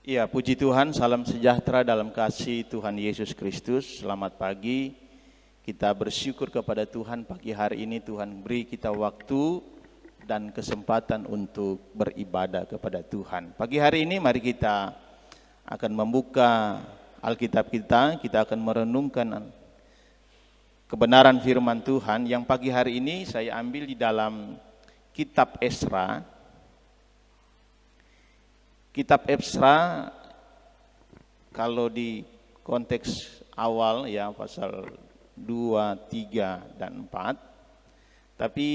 Ya, puji Tuhan, salam sejahtera dalam kasih Tuhan Yesus Kristus. Selamat pagi. Kita bersyukur kepada Tuhan pagi hari ini Tuhan beri kita waktu dan kesempatan untuk beribadah kepada Tuhan. Pagi hari ini mari kita akan membuka Alkitab kita akan merenungkan kebenaran firman Tuhan yang pagi hari ini saya ambil di dalam kitab Esra. Kitab Esra kalau di konteks awal ya pasal 2, 3, dan 4. Tapi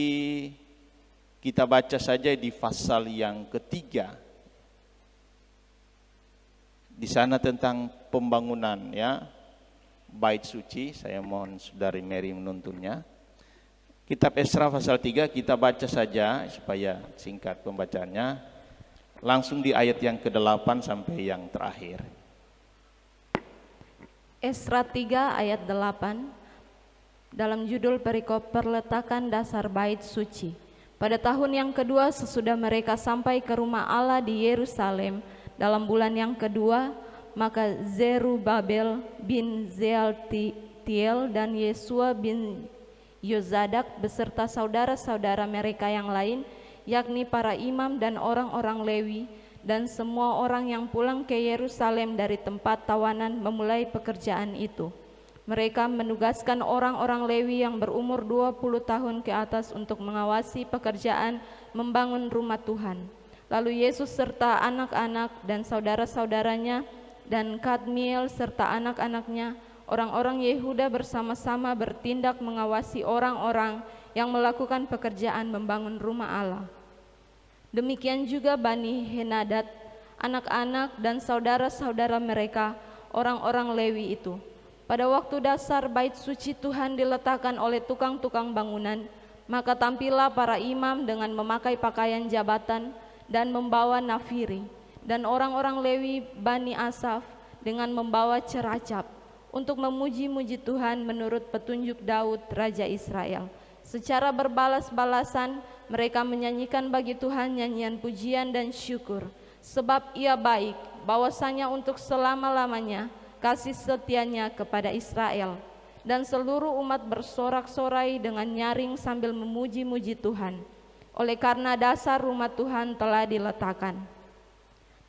kita baca saja di pasal yang ketiga. Di sana tentang pembangunan ya bait suci. Saya mohon Saudari Mary menuntunnya. Kitab Esra pasal 3 kita baca saja supaya singkat pembacaannya. Langsung di ayat yang ke-8 sampai yang terakhir. Esra 3 ayat 8 dalam judul perikop perletakan dasar bait suci. Pada tahun yang kedua sesudah mereka sampai ke rumah Allah di Yerusalem dalam bulan yang kedua, maka Zerubabel bin Shealtiel dan Yesua bin Yozadak beserta saudara-saudara mereka yang lain, yakni para imam dan orang-orang Lewi dan semua orang yang pulang ke Yerusalem dari tempat tawanan memulai pekerjaan itu. Mereka menugaskan orang-orang Lewi yang berumur 20 tahun ke atas untuk mengawasi pekerjaan membangun rumah Tuhan. Lalu Yesus serta anak-anak dan saudara-saudaranya dan Kadmiel serta anak-anaknya, orang-orang Yehuda bersama-sama bertindak mengawasi orang-orang yang melakukan pekerjaan membangun rumah Allah. Demikian juga Bani Henadad, anak-anak dan saudara-saudara mereka, orang-orang Lewi itu. Pada waktu dasar bait suci Tuhan diletakkan oleh tukang-tukang bangunan, maka tampillah para imam dengan memakai pakaian jabatan dan membawa nafiri, dan orang-orang Lewi Bani Asaf dengan membawa ceracap untuk memuji-muji Tuhan menurut petunjuk Daud Raja Israel. Secara berbalas-balasan mereka menyanyikan bagi Tuhan nyanyian pujian dan syukur, sebab Ia baik, bahwasanya untuk selama-lamanya kasih setianya kepada Israel. Dan seluruh umat bersorak-sorai dengan nyaring sambil memuji-muji Tuhan, oleh karena dasar rumah Tuhan telah diletakkan.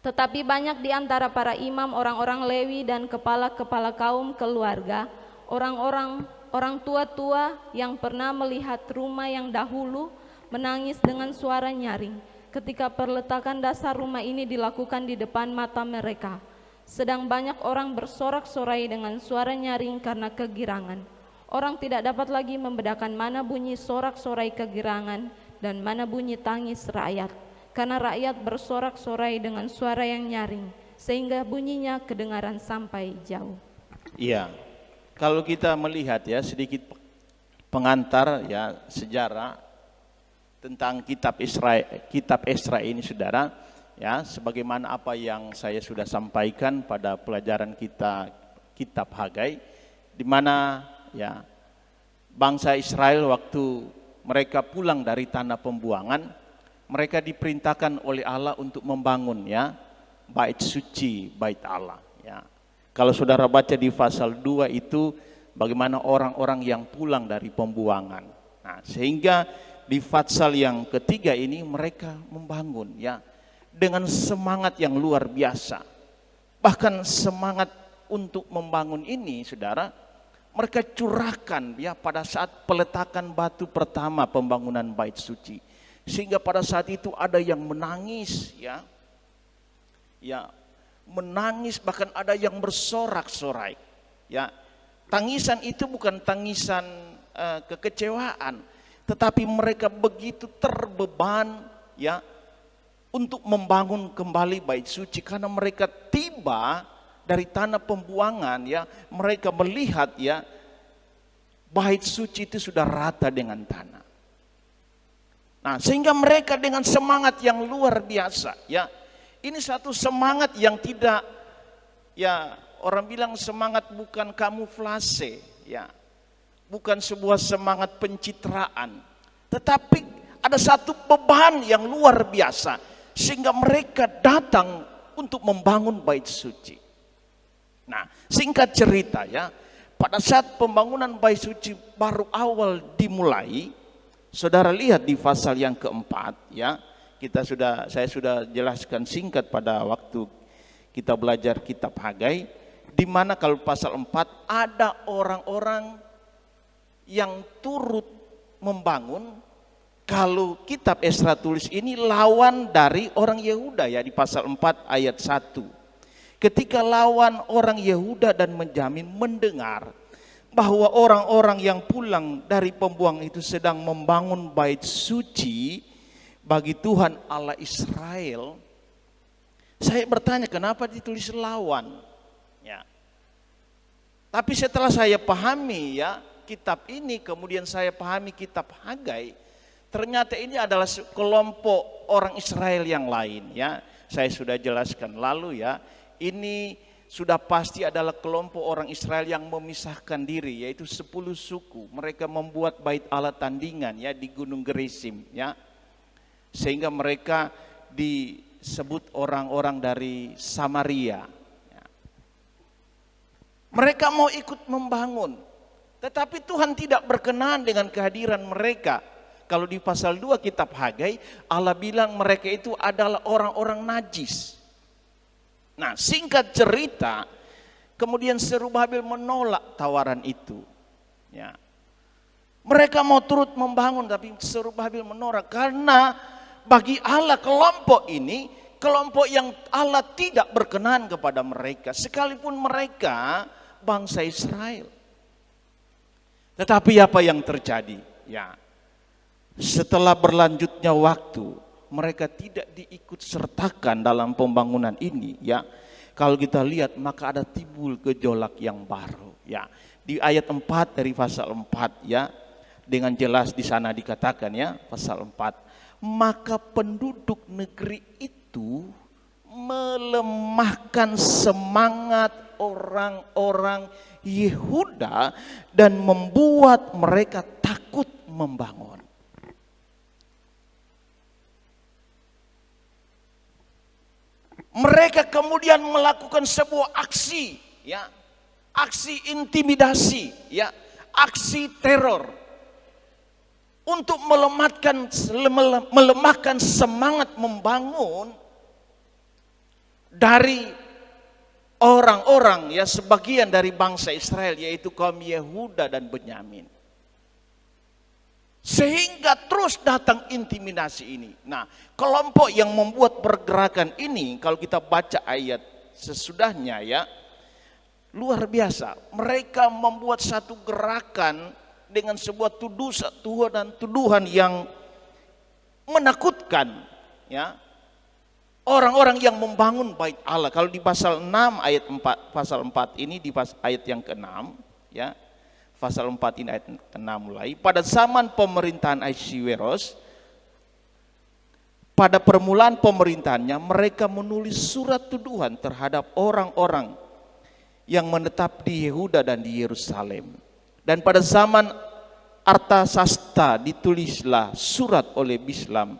Tetapi banyak di antara para imam, orang-orang Lewi dan kepala-kepala kaum keluarga, orang tua-tua yang pernah melihat rumah yang dahulu menangis dengan suara nyaring ketika perletakan dasar rumah ini dilakukan di depan mata mereka. Sedang banyak orang bersorak-sorai dengan suara nyaring karena kegirangan. Orang tidak dapat lagi membedakan mana bunyi sorak-sorai kegirangan dan mana bunyi tangis rakyat, karena rakyat bersorak-sorai dengan suara yang nyaring sehingga bunyinya kedengaran sampai jauh. Iya. Kalau kita melihat ya sedikit pengantar ya sejarah tentang kitab Esra ini Saudara, ya sebagaimana apa yang saya sudah sampaikan pada pelajaran kita kitab Hagai, di mana ya bangsa Israel waktu mereka pulang dari tanah pembuangan, mereka diperintahkan oleh Allah untuk membangun ya bait suci, bait Allah ya. Kalau saudara baca di pasal 2 itu bagaimana orang-orang yang pulang dari pembuangan. Nah, sehingga di pasal yang ketiga ini mereka membangun ya dengan semangat yang luar biasa. Bahkan semangat untuk membangun ini Saudara, mereka curahkan ya pada saat peletakan batu pertama pembangunan bait suci. Sehingga pada saat itu ada yang menangis ya. Ya, menangis, bahkan ada yang bersorak-sorai ya. Tangisan itu bukan tangisan kekecewaan, tetapi mereka begitu terbeban ya untuk membangun kembali bait suci, karena mereka tiba dari tanah pembuangan ya, mereka melihat ya bait suci itu sudah rata dengan tanah. Nah, sehingga mereka dengan semangat yang luar biasa ya. Ini satu semangat yang tidak ya, orang bilang semangat bukan kamuflase ya. Bukan sebuah semangat pencitraan, tetapi ada satu beban yang luar biasa sehingga mereka datang untuk membangun bait suci. Nah, singkat cerita ya, pada saat pembangunan bait suci baru awal dimulai, saudara lihat di pasal yang keempat ya, saya sudah jelaskan singkat pada waktu kita belajar kitab Hagai, di mana kalau pasal 4 ada orang-orang yang turut membangun. Kalau kitab Esra tulis ini lawan dari orang Yehuda ya, di pasal 4 ayat 1. Ketika lawan orang Yehuda dan Benyamin mendengar bahwa orang-orang yang pulang dari pembuangan itu sedang membangun bait suci bagi Tuhan Allah Israel, saya bertanya kenapa ditulis lawan ya. Tapi setelah saya pahami ya kitab ini, kemudian saya pahami kitab Hagai, ternyata ini adalah kelompok orang Israel yang lain ya. Saya sudah jelaskan lalu ya, ini sudah pasti adalah kelompok orang Israel yang memisahkan diri, yaitu 10 suku. Mereka membuat bait Allah tandingan ya di Gunung Gerizim ya. Sehingga mereka disebut orang-orang dari Samaria. Ya. Mereka mau ikut membangun, tetapi Tuhan tidak berkenan dengan kehadiran mereka. Kalau di pasal 2 kitab Hagai, Allah bilang mereka itu adalah orang-orang najis. Nah, singkat cerita, kemudian Zerubabel menolak tawaran itu. Ya. Mereka mau turut membangun, tapi Zerubabel menolak karena bagi Allah kelompok ini, kelompok yang Allah tidak berkenan kepada mereka, sekalipun mereka bangsa Israel. Tetapi apa yang terjadi? Ya, setelah berlanjutnya waktu, mereka tidak diikut sertakan dalam pembangunan ini ya. Kalau kita lihat maka ada timbul gejolak yang baru ya. Di ayat 4 dari pasal 4 ya, dengan jelas di sana dikatakan ya, pasal 4, maka penduduk negeri itu melemahkan semangat orang-orang Yehuda dan membuat mereka takut membangun. Mereka kemudian melakukan sebuah aksi, ya, aksi intimidasi, ya, aksi teror untuk melemahkan semangat membangun dari orang-orang, ya, sebagian dari bangsa Israel, yaitu kaum Yehuda dan Benyamin. Sehingga terus datang intimidasi ini. Nah, kelompok yang membuat pergerakan ini, kalau kita baca ayat sesudahnya ya, luar biasa. Mereka membuat satu gerakan dengan sebuah tuduhan yang menakutkan ya. Orang-orang yang membangun bait Allah. Kalau di pasal 6 ayat 4, pasal 4 ini di ayat yang ke-6 ya. Pasal 4 ini ayat 6 mulai. Pada zaman pemerintahan Ahasweros, pada permulaan pemerintahannya mereka menulis surat tuduhan terhadap orang-orang yang menetap di Yehuda dan di Yerusalem. Dan pada zaman Artasasta ditulislah surat oleh Bislam,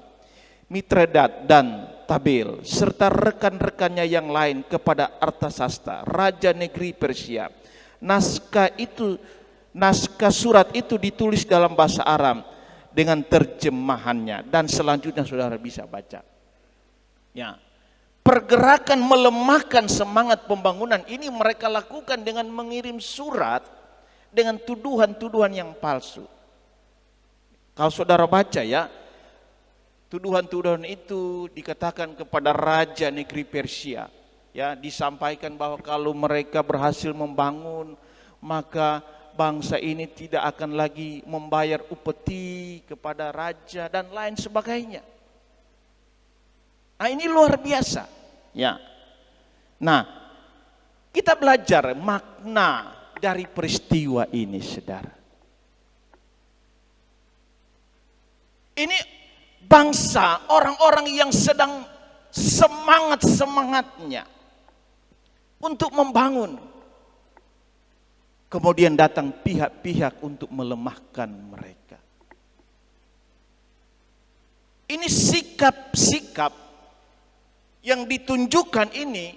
Mitredat dan Tabel serta rekan-rekannya yang lain kepada Artasasta, raja negeri Persia. Naskah surat itu ditulis dalam bahasa Aram dengan terjemahannya, dan selanjutnya saudara bisa baca. Ya, pergerakan melemahkan semangat pembangunan ini mereka lakukan dengan mengirim surat dengan tuduhan-tuduhan yang palsu. Kalau saudara baca ya, tuduhan-tuduhan itu dikatakan kepada raja negeri Persia. Ya, disampaikan bahwa kalau mereka berhasil membangun, maka bangsa ini tidak akan lagi membayar upeti kepada raja dan lain sebagainya. Nah, ini luar biasa. Ya. Nah, kita belajar makna dari peristiwa ini, saudara. Ini bangsa, orang-orang yang sedang semangat-semangatnya untuk membangun. Kemudian datang pihak-pihak untuk melemahkan mereka. Ini sikap-sikap yang ditunjukkan ini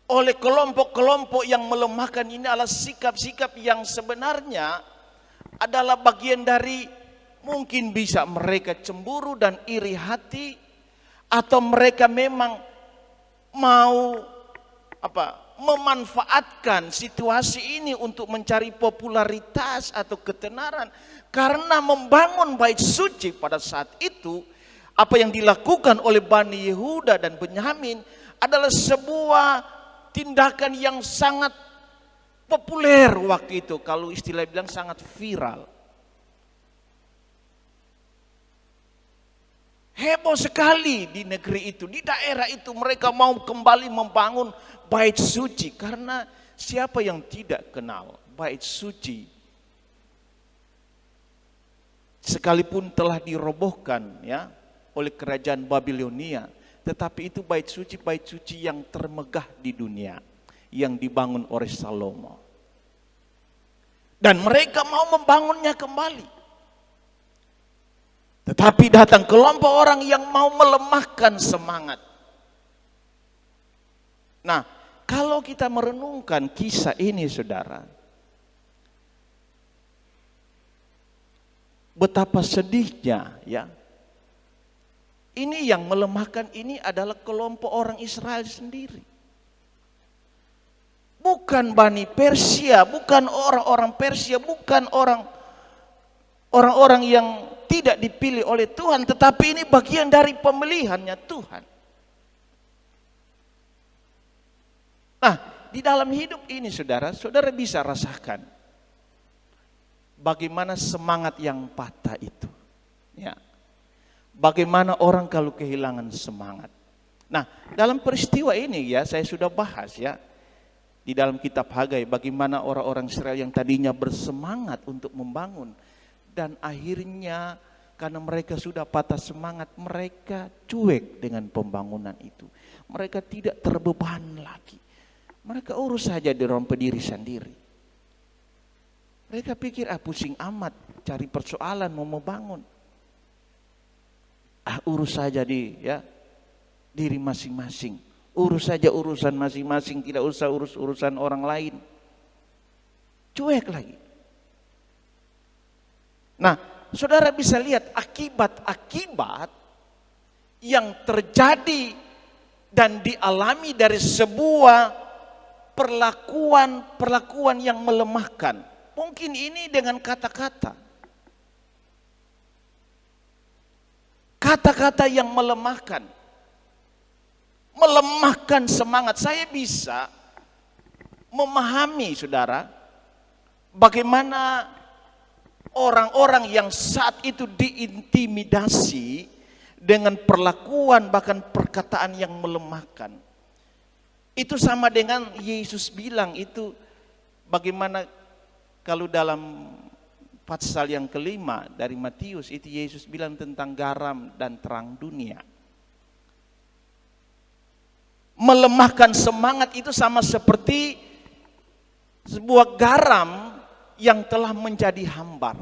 oleh kelompok-kelompok yang melemahkan ini adalah sikap-sikap yang sebenarnya adalah bagian dari mungkin bisa mereka cemburu dan iri hati, atau mereka memang mau memanfaatkan situasi ini untuk mencari popularitas atau ketenaran. Karena membangun bait suci pada saat itu, apa yang dilakukan oleh Bani Yehuda dan Benyamin adalah sebuah tindakan yang sangat populer waktu itu. Kalau istilah bilang sangat viral. Heboh sekali di negeri itu, di daerah itu mereka mau kembali membangun bait suci. Karena siapa yang tidak kenal bait suci? Sekalipun telah dirobohkan ya oleh kerajaan Babilonia, tetapi itu bait suci yang termegah di dunia yang dibangun oleh Salomo. Dan mereka mau membangunnya kembali. Tetapi datang kelompok orang yang mau melemahkan semangat. Nah, kalau kita merenungkan kisah ini, saudara, betapa sedihnya ya. Ini yang melemahkan ini adalah kelompok orang Israel sendiri. Bukan Bani Persia, bukan orang-orang Persia, bukan orang-orang yang tidak dipilih oleh Tuhan, tetapi ini bagian dari pemilihannya Tuhan. Nah, di dalam hidup ini saudara bisa rasakan bagaimana semangat yang patah itu. Ya. Bagaimana orang kalau kehilangan semangat. Nah, dalam peristiwa ini ya saya sudah bahas ya di dalam kitab Hagai bagaimana orang-orang Israel yang tadinya bersemangat untuk membangun dan akhirnya karena mereka sudah patah semangat, mereka cuek dengan pembangunan itu. Mereka tidak terbeban lagi. Mereka urus saja di rompe diri sendiri. Mereka pikir pusing amat cari persoalan mau membangun. Urus saja diri masing-masing. Urus saja urusan masing-masing, tidak usah urus urusan orang lain. Cuek lagi. Nah, saudara bisa lihat akibat-akibat yang terjadi dan dialami dari sebuah perlakuan yang melemahkan. Mungkin ini dengan kata-kata yang melemahkan semangat. Saya bisa memahami saudara bagaimana orang-orang yang saat itu diintimidasi dengan perlakuan bahkan perkataan yang melemahkan. Itu sama dengan Yesus bilang itu bagaimana kalau dalam pasal yang kelima dari Matius itu Yesus bilang tentang garam dan terang dunia. Melemahkan semangat itu sama seperti sebuah garam yang telah menjadi hambar,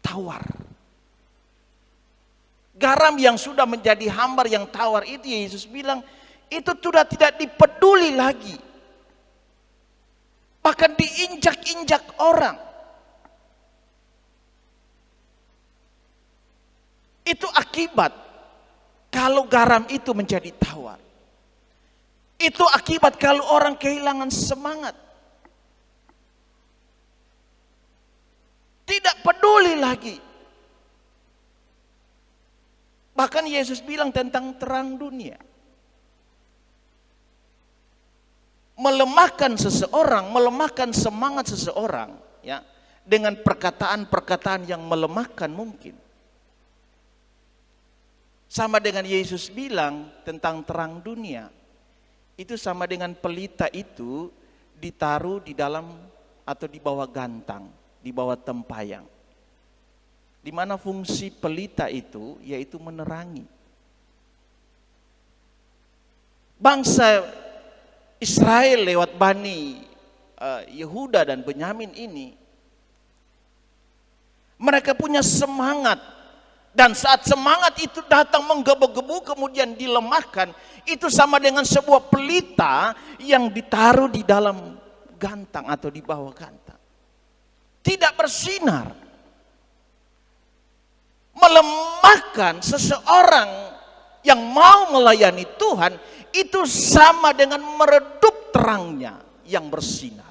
tawar. Garam yang sudah menjadi hambar yang tawar itu Yesus bilang itu sudah tidak dipeduli lagi. Bahkan diinjak-injak orang. Itu akibat kalau garam itu menjadi tawar. Itu akibat kalau orang kehilangan semangat. Tidak peduli lagi. Bahkan Yesus bilang tentang terang dunia. Melemahkan seseorang, melemahkan semangat seseorang ya, dengan perkataan-perkataan yang melemahkan mungkin. Sama dengan Yesus bilang tentang terang dunia. Itu sama dengan pelita itu ditaruh di dalam atau di bawah gantang, di bawah tempayang. Di mana fungsi pelita itu yaitu menerangi. Bangsa Israel lewat Bani Yehuda dan Benyamin ini mereka punya semangat Dan saat semangat itu datang menggebu-gebu kemudian dilemahkan, itu sama dengan sebuah pelita yang ditaruh di dalam gantang atau di bawah gantang. Tidak bersinar. Melemahkan seseorang yang mau melayani Tuhan itu sama dengan meredup terangnya yang bersinar.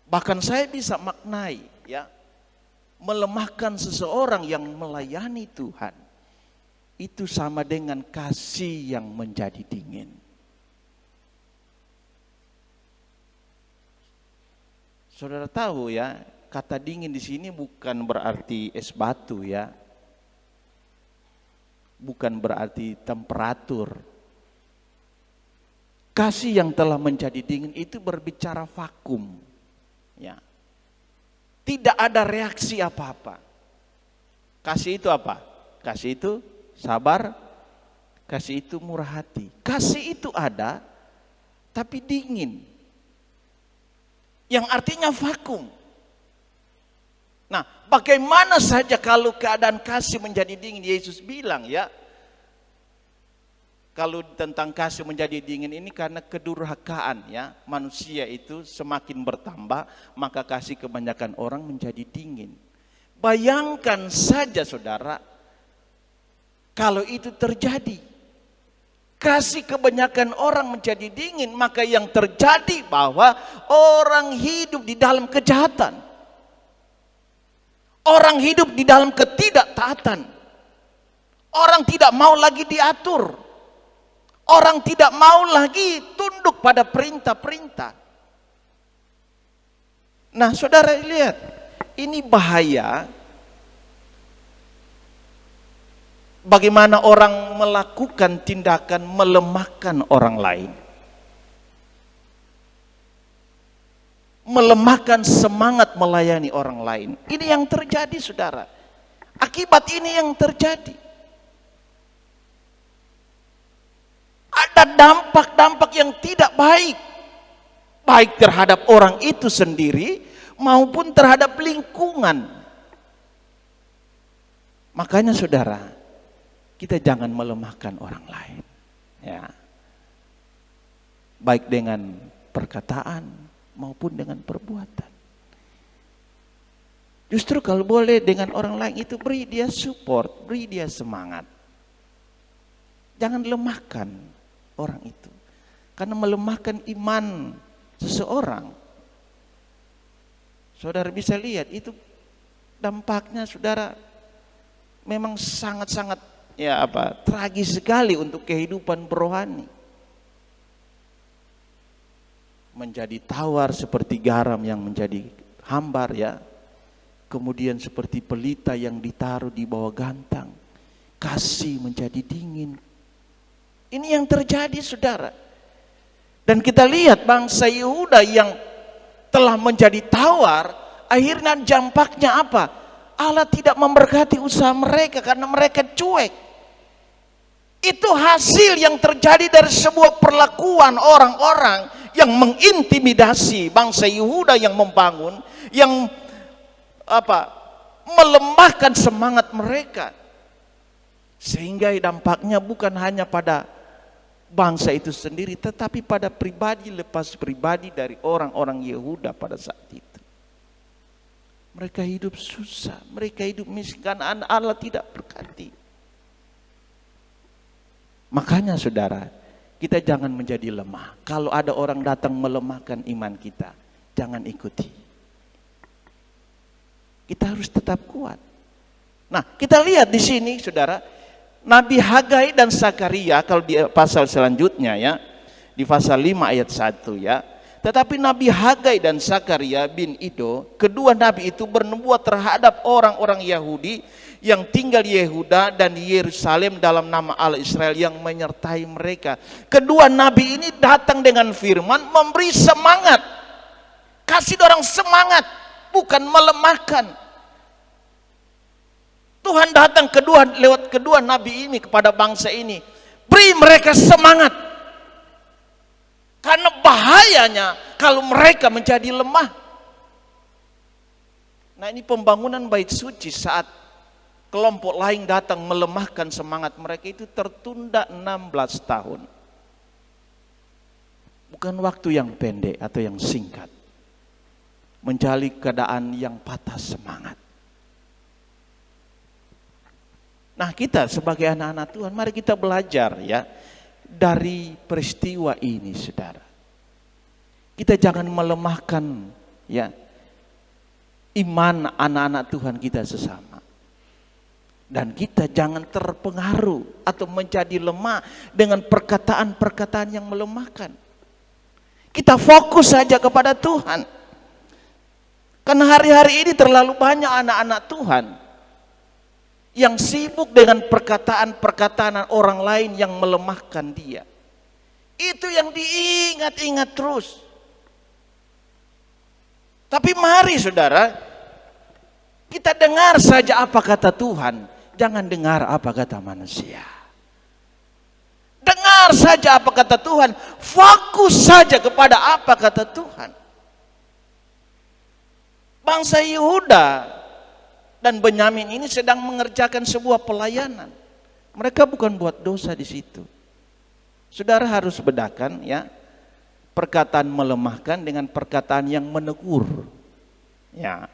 Bahkan saya bisa maknai, ya, melemahkan seseorang yang melayani Tuhan itu sama dengan kasih yang menjadi dingin. Saudara tahu ya, kata dingin di sini bukan berarti es batu ya. Bukan berarti temperatur. Kasih yang telah menjadi dingin itu berbicara vakum. Ya. Tidak ada reaksi apa-apa. Kasih itu apa? Kasih itu sabar, kasih itu murah hati. Kasih itu ada, tapi dingin. Yang artinya vakum. Nah, bagaimana saja kalau keadaan kasih menjadi dingin? Yesus bilang ya, kalau tentang kasih menjadi dingin ini karena kedurhakaan ya, manusia itu semakin bertambah, maka kasih kebanyakan orang menjadi dingin. Bayangkan saja saudara, kalau itu terjadi, kasih kebanyakan orang menjadi dingin, maka yang terjadi bahwa orang hidup di dalam kejahatan. Orang hidup di dalam ketidaktaatan. Orang tidak mau lagi diatur. Orang tidak mau lagi tunduk pada perintah-perintah. Nah, saudara lihat, ini bahaya. Bagaimana orang melakukan tindakan melemahkan orang lain. Melemahkan semangat melayani orang lain. Ini yang terjadi saudara. Akibat ini yang terjadi. Ada dampak-dampak yang tidak baik. Baik terhadap orang itu sendiri maupun terhadap lingkungan. Makanya saudara, kita jangan melemahkan orang lain. Ya. Baik dengan perkataan maupun dengan perbuatan. Justru kalau boleh dengan orang lain itu beri dia support, beri dia semangat. Jangan lemahkan orang itu. Karena melemahkan iman seseorang. Saudara bisa lihat itu dampaknya saudara memang sangat-sangat tragis sekali untuk kehidupan rohani. Menjadi tawar seperti garam yang menjadi hambar ya. Kemudian seperti pelita yang ditaruh di bawah gantang. Kasih menjadi dingin. Ini yang terjadi saudara. Dan kita lihat bangsa Yehuda yang telah menjadi tawar, akhirnya dampaknya apa? Allah tidak memberkati usaha mereka karena mereka cuek. Itu hasil yang terjadi dari sebuah perlakuan orang-orang yang mengintimidasi bangsa Yehuda yang membangun, yang melemahkan semangat mereka. Sehingga dampaknya bukan hanya pada bangsa itu sendiri, tetapi pada pribadi lepas pribadi dari orang-orang Yehuda pada saat itu. Mereka hidup susah, mereka hidup miskin karena Allah tidak berkati. Makanya saudara, kita jangan menjadi lemah. Kalau ada orang datang melemahkan iman kita, jangan ikuti. Kita harus tetap kuat. Nah, kita lihat di sini saudara, Nabi Hagai dan Zakaria kalau di pasal selanjutnya ya, di pasal 5 ayat 1 ya. Tetapi Nabi Hagai dan Zakaria bin Ido, kedua nabi itu bernubuat terhadap orang-orang Yahudi yang tinggal di Yehuda dan di Yerusalem dalam nama Allah Israel yang menyertai mereka. Kedua nabi ini datang dengan firman, memberi semangat. Kasih orang semangat, bukan melemahkan. Tuhan datang lewat kedua nabi ini kepada bangsa ini. Beri mereka semangat. Karena bahayanya kalau mereka menjadi lemah. Nah, ini pembangunan bait suci saat kelompok lain datang melemahkan semangat mereka itu tertunda 16 tahun. Bukan waktu yang pendek atau yang singkat. Mencari keadaan yang patah semangat. Nah, kita sebagai anak-anak Tuhan, mari kita belajar ya dari peristiwa ini, saudara. Kita jangan melemahkan ya iman anak-anak Tuhan kita sesama. Dan kita jangan terpengaruh atau menjadi lemah dengan perkataan-perkataan yang melemahkan. Kita fokus saja kepada Tuhan. Karena hari-hari ini terlalu banyak anak-anak Tuhan yang sibuk dengan perkataan-perkataan orang lain yang melemahkan dia. Itu yang diingat-ingat terus. Tapi mari saudara, kita dengar saja apa kata Tuhan, jangan dengar apa kata manusia. Dengar saja apa kata Tuhan, fokus saja kepada apa kata Tuhan. Bangsa Yehuda dan Benyamin ini sedang mengerjakan sebuah pelayanan. Mereka bukan buat dosa di situ. Saudara harus bedakan ya, perkataan melemahkan dengan perkataan yang menegur. Ya.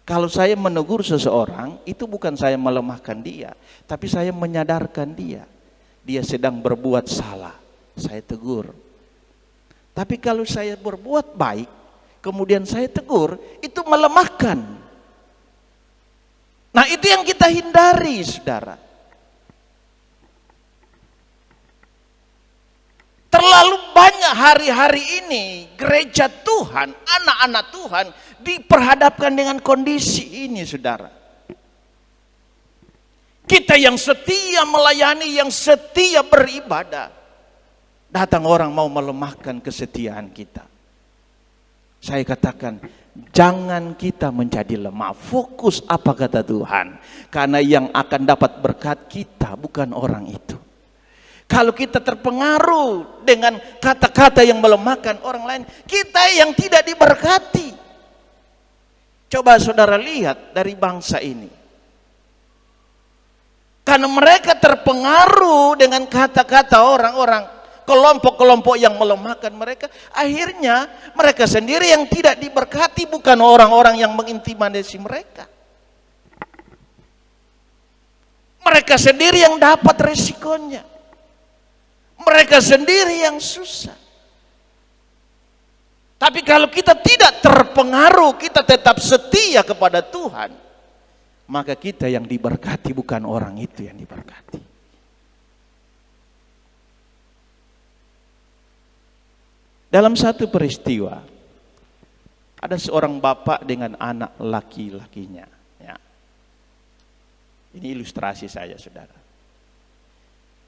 Kalau saya menegur seseorang, itu bukan saya melemahkan dia, tapi saya menyadarkan dia. Dia sedang berbuat salah, saya tegur. Tapi kalau saya berbuat baik, kemudian saya tegur, itu melemahkan. Nah, itu yang kita hindari, saudara. Terlalu banyak hari-hari ini gereja Tuhan, anak-anak Tuhan diperhadapkan dengan kondisi ini, saudara. Kita yang setia melayani, yang setia beribadah, datang orang mau melemahkan kesetiaan kita. Saya katakan, jangan kita menjadi lemah. Fokus apa kata Tuhan. Karena yang akan dapat berkat kita bukan orang itu. Kalau kita terpengaruh dengan kata-kata yang melemahkan orang lain, kita yang tidak diberkati. Coba saudara lihat dari bangsa ini. Karena mereka terpengaruh dengan kata-kata orang-orang, kelompok-kelompok yang melemahkan mereka, akhirnya mereka sendiri yang tidak diberkati, bukan orang-orang yang mengintimidasi mereka. Mereka sendiri yang dapat resikonya. Mereka sendiri yang susah. Tapi kalau kita tidak terpengaruh, kita tetap setia kepada Tuhan, maka kita yang diberkati, bukan orang itu yang diberkati. Dalam satu peristiwa, ada seorang bapak dengan anak laki-lakinya. Ya. Ini ilustrasi saya, saudara.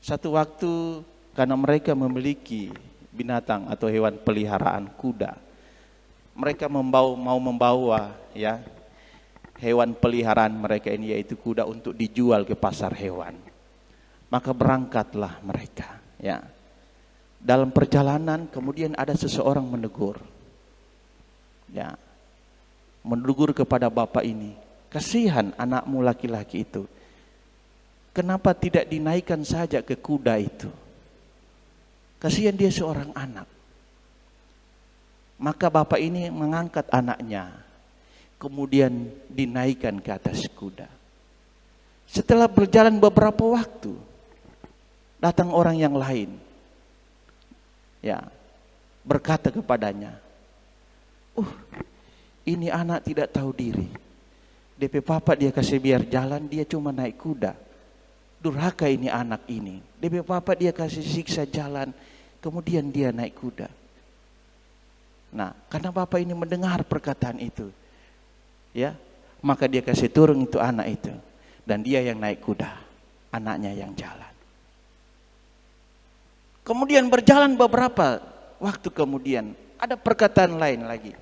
Satu waktu, karena mereka memiliki binatang atau hewan peliharaan kuda, mereka mau membawa ya hewan peliharaan mereka ini, yaitu kuda, untuk dijual ke pasar hewan. Maka berangkatlah mereka. Ya. Dalam perjalanan kemudian ada seseorang menegur. Ya. Menegur kepada bapak ini, kasihan anakmu laki-laki itu. Kenapa tidak dinaikkan saja ke kuda itu? Kasihan dia seorang anak. Maka bapak ini mengangkat anaknya, kemudian dinaikkan ke atas kuda. Setelah berjalan beberapa waktu, datang orang yang lain. Ya, berkata kepadanya, ini anak tidak tahu diri. DP papa dia kasih biar jalan, dia cuma naik kuda. Durhaka ini anak ini. DP papa dia kasih siksa jalan, kemudian dia naik kuda. Nah, karena bapak ini mendengar perkataan itu, ya, maka dia kasih turun itu anak itu, dan dia yang naik kuda, anaknya yang jalan. Kemudian berjalan beberapa waktu kemudian, ada perkataan lain lagi.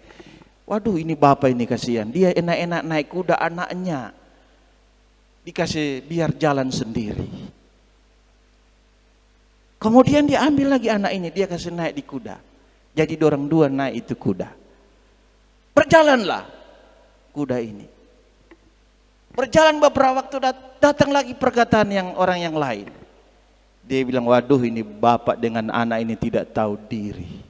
Waduh, ini bapak ini kasihan, dia enak-enak naik kuda, anaknya dikasih biar jalan sendiri. Kemudian dia ambil lagi anak ini, dia kasih naik di kuda. Jadi dorang dua naik itu kuda. Berjalanlah kuda ini. Berjalan beberapa waktu datang lagi perkataan orang yang lain. Dia bilang, waduh ini bapak dengan anak ini tidak tahu diri.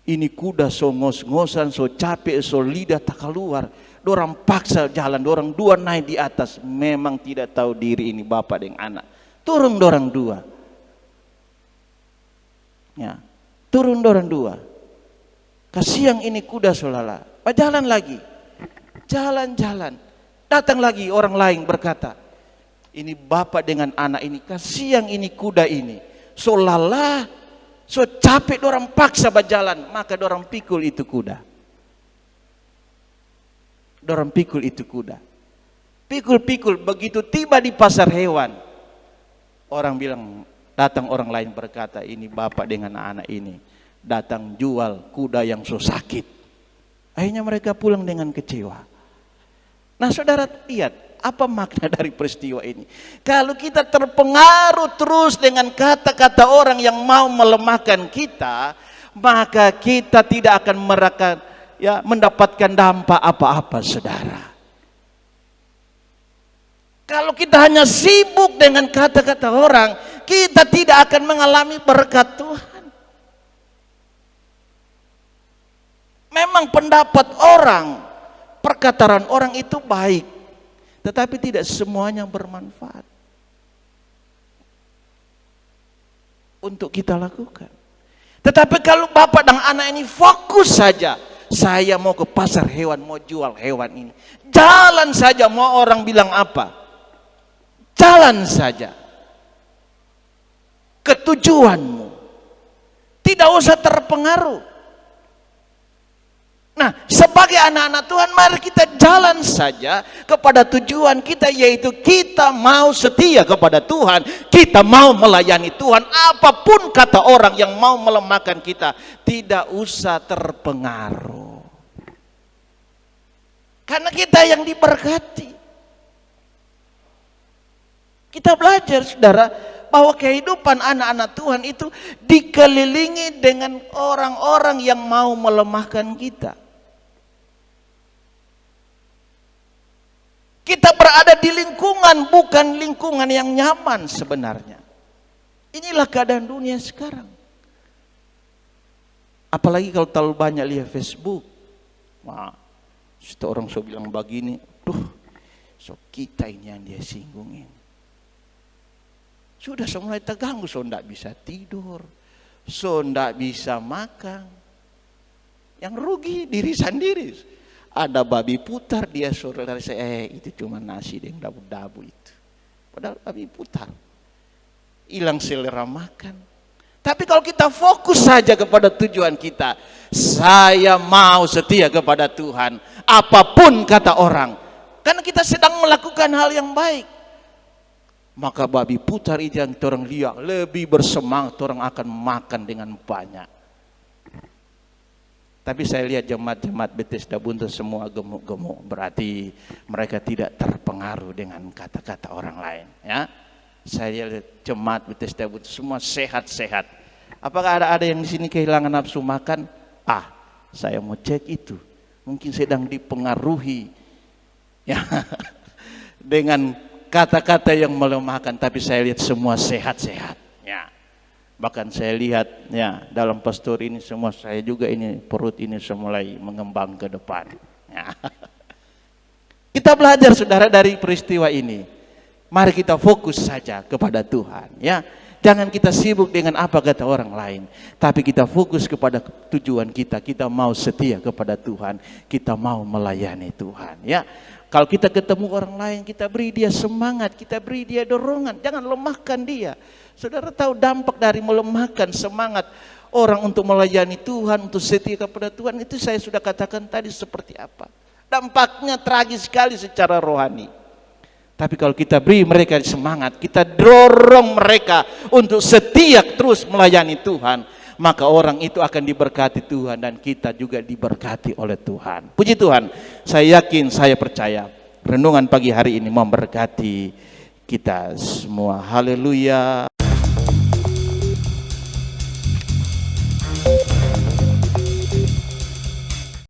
Ini kuda so ngos-ngosan, so capek, so lidah tak keluar. Dorang paksa jalan, dorang dua naik di atas. Memang tidak tahu diri ini bapak dengan anak. Turun dorang dua. Ya, turun dorang dua. Kasihan ini kuda solala. Jalan lagi. Jalan-jalan. Datang lagi orang lain berkata, ini bapak dengan anak ini, kasihan ini kuda ini. So lelah, so capek dorang paksa berjalan, maka dorang pikul itu kuda. Dorang pikul itu kuda. Pikul-pikul, begitu tiba di pasar hewan. Orang bilang, datang orang lain berkata, ini bapak dengan anak ini datang jual kuda yang so sakit. Akhirnya mereka pulang dengan kecewa. Nah saudara lihat, apa makna dari peristiwa ini? Kalau kita terpengaruh terus dengan kata-kata orang yang mau melemahkan kita, maka kita tidak akan mendapatkan dampak apa-apa, saudara. Kalau kita hanya sibuk dengan kata-kata orang, kita tidak akan mengalami berkat Tuhan. Memang pendapat orang, perkataan orang itu baik, tetapi tidak semuanya bermanfaat untuk kita lakukan. Tetapi kalau bapak dan anak ini fokus saja, saya mau ke pasar hewan, mau jual hewan ini, jalan saja, mau orang bilang apa, jalan saja ke tujuanmu, tidak usah terpengaruh. Nah, sebagai anak-anak Tuhan, mari kita jalan saja kepada tujuan kita, yaitu kita mau setia kepada Tuhan, kita mau melayani Tuhan. Apapun kata orang yang mau melemahkan kita, tidak usah terpengaruh. Karena kita yang diberkati. Kita belajar, saudara, bahwa kehidupan anak-anak Tuhan itu dikelilingi dengan orang-orang yang mau melemahkan kita. Kita berada di lingkungan, bukan lingkungan yang nyaman sebenarnya. Inilah keadaan dunia sekarang. Apalagi kalau terlalu banyak lihat Facebook. Wah, orang so bilang begini, so kita ini yang dia singgungin. Sudah mulai terganggu, so tidak bisa tidur, so tidak bisa makan. Yang rugi diri sendiri. Ada babi putar, dia suruh dari saya, itu cuma nasi dengan dabu-dabu itu. Padahal babi putar. Hilang selera makan. Tapi kalau kita fokus saja kepada tujuan kita, saya mau setia kepada Tuhan, apapun kata orang. Karena kita sedang melakukan hal yang baik. Maka babi putar itu yang orang lihat lebih bersemangat, orang akan makan dengan banyak. Tapi saya lihat jemaat-jemaat Bethesda Buntu semua gemuk-gemuk, berarti mereka tidak terpengaruh dengan kata-kata orang lain. Ya, saya lihat jemaat Bethesda Buntu semua sehat-sehat. Apakah ada yang di sini kehilangan nafsu makan? Saya mau cek itu. Mungkin sedang dipengaruhi, ya, dengan kata-kata yang melemahkan. Tapi saya lihat semua sehat-sehat. Ya. Bahkan saya lihat ya dalam pastor ini semua, saya juga ini perut ini mulai mengembang ke depan. Ya. Kita belajar, saudara, dari peristiwa ini. Mari kita fokus saja kepada Tuhan. Ya, jangan kita sibuk dengan apa kata orang lain, tapi kita fokus kepada tujuan kita. Kita mau setia kepada Tuhan, kita mau melayani Tuhan. Ya, kalau kita ketemu orang lain, kita beri dia semangat, kita beri dia dorongan. Jangan lemahkan dia. Saudara tahu dampak dari melemahkan semangat orang untuk melayani Tuhan, untuk setia kepada Tuhan, itu saya sudah katakan tadi seperti apa. Dampaknya tragis sekali secara rohani. Tapi kalau kita beri mereka semangat, kita dorong mereka untuk setia terus melayani Tuhan, maka orang itu akan diberkati Tuhan dan kita juga diberkati oleh Tuhan. Puji Tuhan, saya yakin, saya percaya renungan pagi hari ini memberkati kita semua. Haleluya.